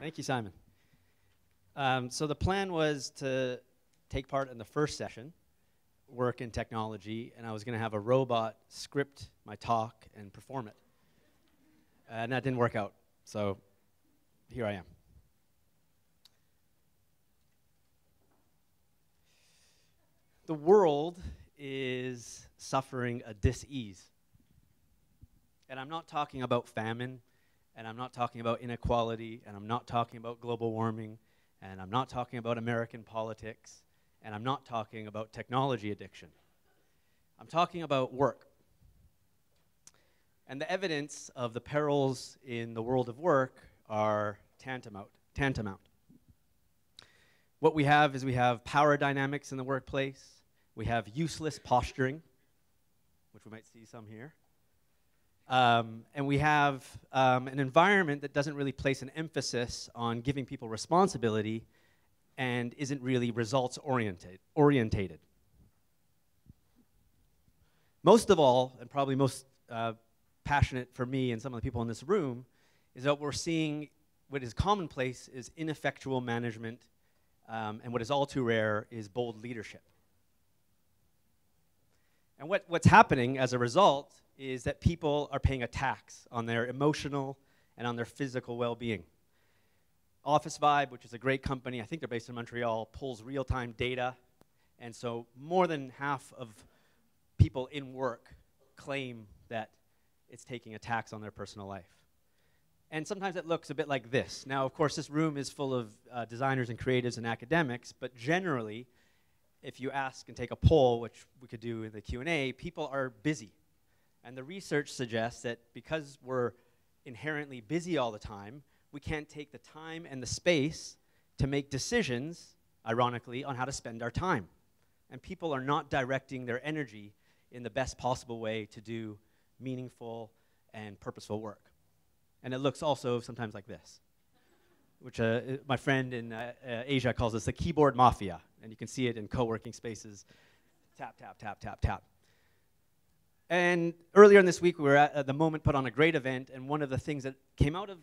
Thank you, Simon. So the plan was to take part in the first session, work in technology, and I was going to have a robot script my talk and perform it. And that didn't work out, so here I am. The world is suffering a dis-ease. And I'm not talking about famine, and I'm not talking about inequality, and I'm not talking about global warming, and I'm not talking about American politics, and I'm not talking about technology addiction. I'm talking about work. And the evidence of the perils in the world of work are tantamount. What we have is we have power dynamics in the workplace. We have useless posturing, which we might see some here. And we have an environment that doesn't really place an emphasis on giving people responsibility and isn't really results-orientated. Most of all, and probably most passionate for me and some of the people in this room, is that we're seeing what is commonplace is ineffectual management, and what is all too rare is bold leadership. And what's happening as a result is that people are paying a tax on their emotional and on their physical well-being. Officevibe, which is a great company, I think they're based in Montreal, pulls real-time data, and so more than half of people in work claim that it's taking a tax on their personal life. And sometimes it looks a bit like this. Now, of course, this room is full of designers and creatives and academics, but generally, if you ask and take a poll, which we could do in the Q&A, people are busy. And the research suggests that because we're inherently busy all the time, we can't take the time and the space to make decisions, ironically, on how to spend our time. And people are not directing their energy in the best possible way to do meaningful and purposeful work. And it looks also sometimes like this, which my friend in Asia calls this the keyboard mafia. And you can see it in co-working spaces. Tap, tap, tap, tap, tap. And earlier in this week, we were at the Moment put on a great event, and one of the things that came out of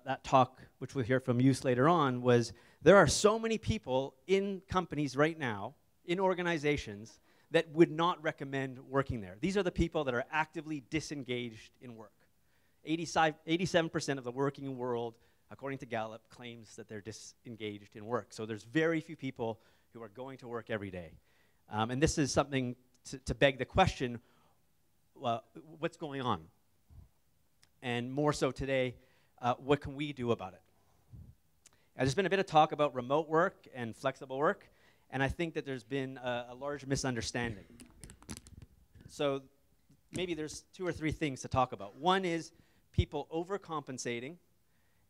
that talk, which we'll hear from Joost later on, was there are so many people in companies right now, in organizations, that would not recommend working there. These are the people that are actively disengaged in work. 87% of the working world, according to Gallup, claims that they're disengaged in work. So there's very few people who are going to work every day. And this is something to beg the question, what's going on? And more so today, what can we do about it? There's been a bit of talk about remote work and flexible work, and I think that there's been a large misunderstanding. So maybe there's 2 or 3 things to talk about. One is people overcompensating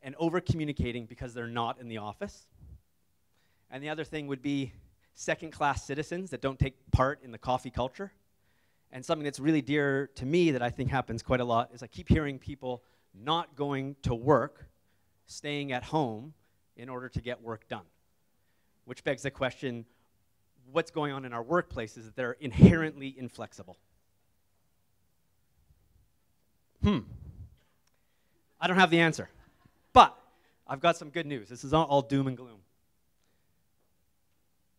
and over-communicating because they're not in the office. And the other thing would be second-class citizens that don't take part in the coffee culture. And something that's really dear to me that I think happens quite a lot is I keep hearing people not going to work, staying at home in order to get work done. Which begs the question, what's going on in our workplaces that they're inherently inflexible? I don't have the answer. But I've got some good news. This is not all doom and gloom.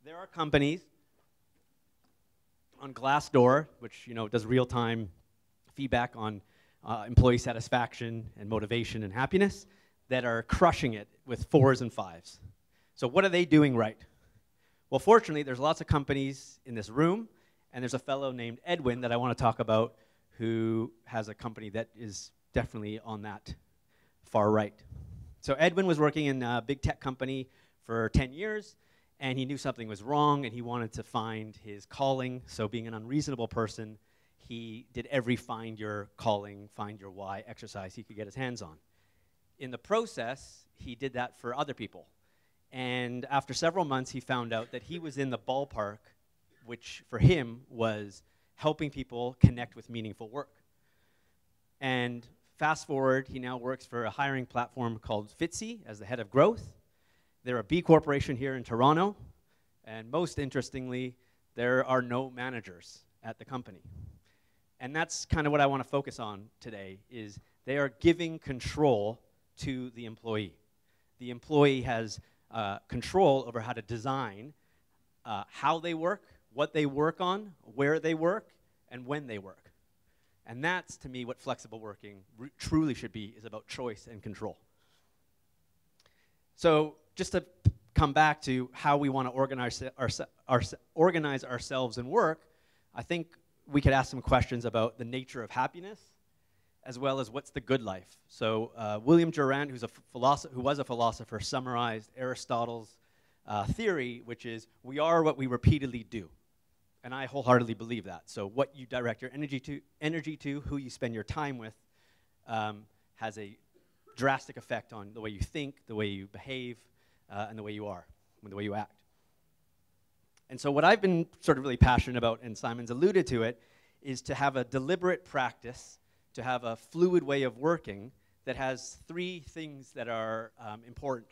There are companies on Glassdoor, which does real-time feedback on employee satisfaction and motivation and happiness, that are crushing it with 4s and 5s. So what are they doing right? Well, fortunately, there's lots of companies in this room, and there's a fellow named Edwin that I want to talk about who has a company that is definitely on that far right. So Edwin was working in a big tech company for 10 years, and he knew something was wrong, and he wanted to find his calling. So being an unreasonable person, he did every find your calling, find your why exercise he could get his hands on. In the process, he did that for other people. And after several months, he found out that he was in the ballpark, which for him was helping people connect with meaningful work. And fast forward, he now works for a hiring platform called Fitzy as the head of growth. They're a B corporation here in Toronto. And most interestingly, there are no managers at the company. And that's kind of what I want to focus on today, is they are giving control to the employee. the employee has control over how to design how they work, what they work on, where they work, and when they work. And that's, to me, what flexible working truly should be, is about choice and control. So just to come back to how we want to organize ourselves and work, I think we could ask some questions about the nature of happiness, as well as what's the good life. So William Durant, who was a philosopher, summarized Aristotle's theory, which is we are what we repeatedly do. And I wholeheartedly believe that. So what you direct your energy to, who you spend your time with, has a drastic effect on the way you think, the way you behave, and the way you are, and the way you act. And so what I've been sort of really passionate about, and Simon's alluded to it, is to have a deliberate practice, to have a fluid way of working that has three things that are important.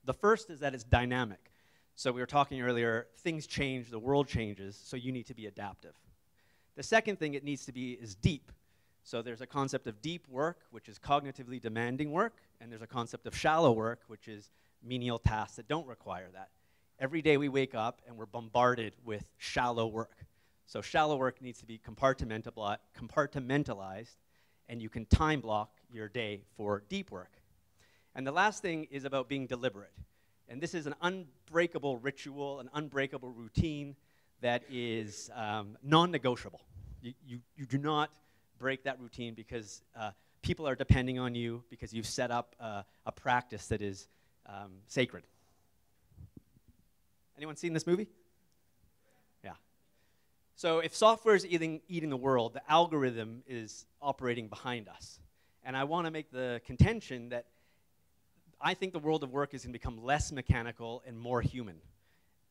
The first is that it's dynamic. So we were talking earlier, things change, the world changes, so you need to be adaptive. The second thing it needs to be is deep. So there's a concept of deep work, which is cognitively demanding work, and there's a concept of shallow work, which is menial tasks that don't require that. Every day we wake up and we're bombarded with shallow work. So shallow work needs to be compartmentalized, and you can time block your day for deep work. And the last thing is about being deliberate. And this is an unbreakable ritual, an unbreakable routine that is non-negotiable. You do not break that routine because people are depending on you, because you've set up a practice that is sacred. Anyone seen this movie? Yeah. So if software is eating the world, the algorithm is operating behind us. And I want to make the contention that I think the world of work is going to become less mechanical and more human.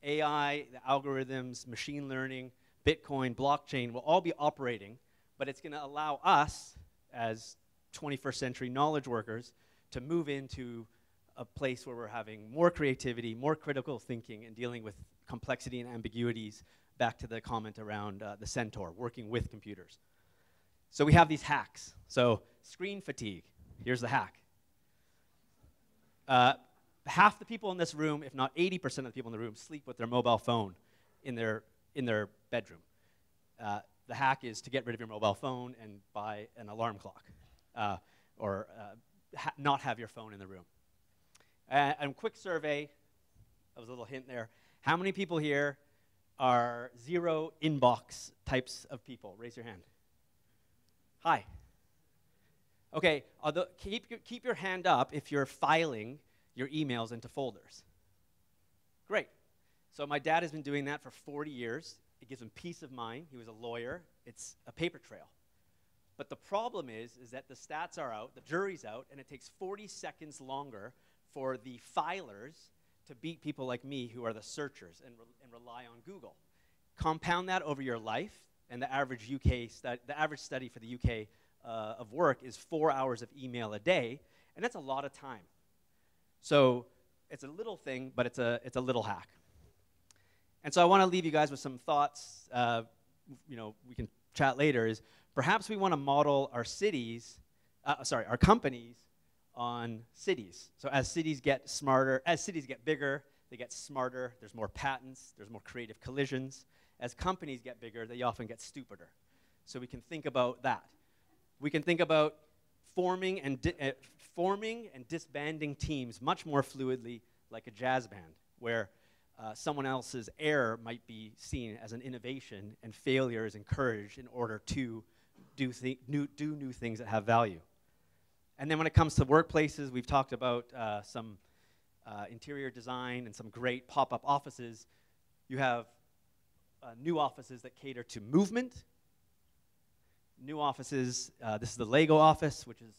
AI, the algorithms, machine learning, Bitcoin, blockchain will all be operating, but it's going to allow us as 21st century knowledge workers to move into a place where we're having more creativity, more critical thinking, and dealing with complexity and ambiguities, back to the comment around the centaur, working with computers. So we have these hacks. So screen fatigue, here's the hack. Half the people in this room, if not 80% of the people in the room, sleep with their mobile phone in their bedroom. The hack is to get rid of your mobile phone and buy an alarm clock, or not have your phone in the room. And quick survey, that was a little hint there. How many people here are zero inbox types of people? Raise your hand. Hi. Okay, keep your hand up if you're filing your emails into folders. Great. So my dad has been doing that for 40 years. It gives him peace of mind. He was a lawyer. It's a paper trail. But the problem is that the stats are out, the jury's out, and it takes 40 seconds longer for the filers to beat people like me who are the searchers and rely on Google. Compound that over your life, and the average study for the UK of work is 4 hours of email a day, and that's a lot of time. So it's a little thing, but it's a little hack. And so I want to leave you guys with some thoughts. We can chat later. Is perhaps we want to model our our companies on cities. So as cities get smarter, as cities get bigger, they get smarter. There's more patents. There's more creative collisions. As companies get bigger, they often get stupider. So we can think about that. We can think about forming and disbanding teams much more fluidly, like a jazz band, where someone else's error might be seen as an innovation and failure is encouraged in order to do new things that have value. And then when it comes to workplaces, we've talked about some interior design and some great pop-up offices. You have new offices that cater to movement. New offices, this is the Lego office, which is,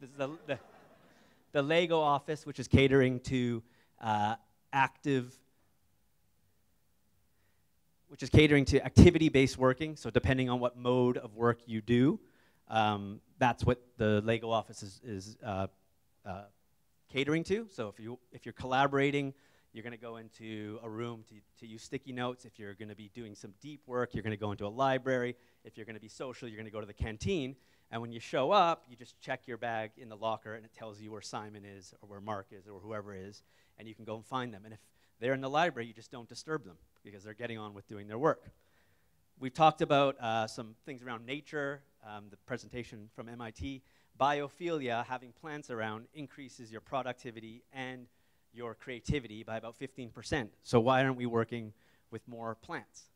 This is the Lego office, which is catering to activity-based working. So depending on what mode of work you do, that's what the Lego office is catering to. So if you're collaborating, you're going to go into a room to use sticky notes. If you're going to be doing some deep work, you're going to go into a library. If you're going to be social, you're going to go to the canteen. And when you show up, you just check your bag in the locker, and it tells you where Simon is, or where Mark is, or whoever is, and you can go and find them. And if they're in the library, you just don't disturb them, because they're getting on with doing their work. We've talked about some things around nature, the presentation from MIT. Biophilia, having plants around, increases your productivity and your creativity by about 15%. So why aren't we working with more plants?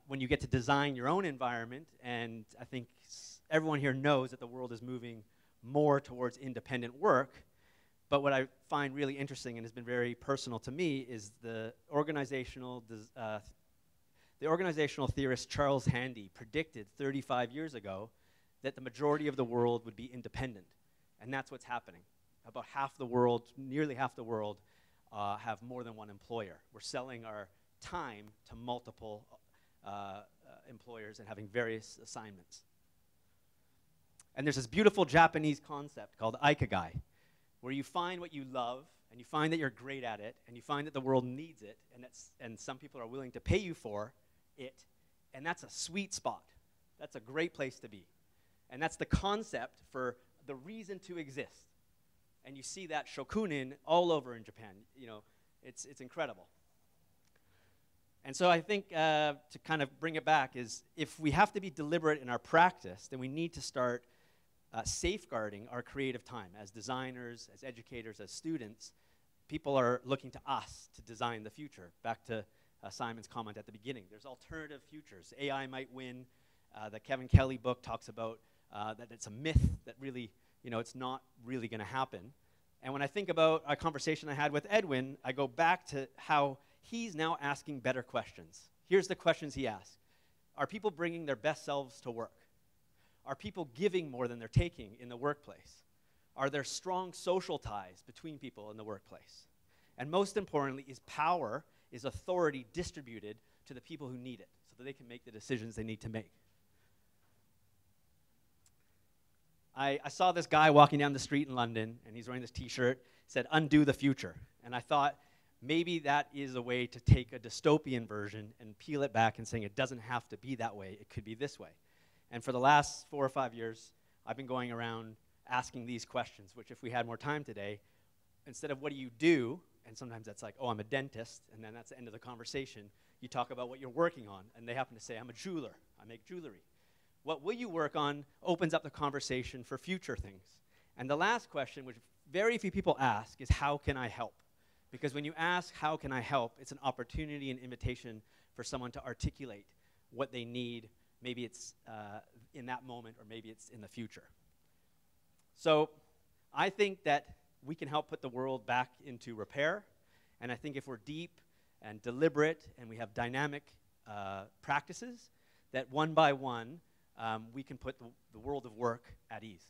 When you get to design your own environment, and I think everyone here knows that the world is moving more towards independent work, but what I find really interesting and has been very personal to me is the organizational theorist Charles Handy predicted 35 years ago that the majority of the world would be independent. And that's what's happening. About half the world, nearly half the world, have more than one employer. We're selling our time to multiple employers and having various assignments. And there's this beautiful Japanese concept called ikigai, where you find what you love, and you find that you're great at it, and you find that the world needs it, and some people are willing to pay you for it, and that's a sweet spot. That's a great place to be. And that's the concept for the reason to exist. And you see that shokunin all over in Japan. You know, it's incredible. And so I think to kind of bring it back is if we have to be deliberate in our practice, then we need to start safeguarding our creative time. As designers, as educators, as students, people are looking to us to design the future. Back to Simon's comment at the beginning. There's alternative futures. AI might win. The Kevin Kelly book talks about that it's a myth that really, you know, it's not really going to happen. And when I think about a conversation I had with Edwin, I go back to how he's now asking better questions. Here's the questions he asked. Are people bringing their best selves to work? Are people giving more than they're taking in the workplace? Are there strong social ties between people in the workplace? And most importantly, is power, is authority distributed to the people who need it so that they can make the decisions they need to make? I saw this guy walking down the street in London, and he's wearing this T-shirt, said, "Undo the future." And I thought, maybe that is a way to take a dystopian version and peel it back and saying it doesn't have to be that way, it could be this way. And for the last 4 or 5 years, I've been going around asking these questions, which if we had more time today, instead of what do you do, and sometimes that's like, oh, I'm a dentist, and then that's the end of the conversation, you talk about what you're working on, and they happen to say, I'm a jeweler, I make jewelry. What will you work on opens up the conversation for future things. And the last question, which very few people ask, is how can I help? Because when you ask, how can I help, it's an opportunity and invitation for someone to articulate what they need. Maybe it's in that moment, or maybe it's in the future. So I think that we can help put the world back into repair. And I think if we're deep and deliberate and we have dynamic practices, that one by one, we can put the world of work at ease.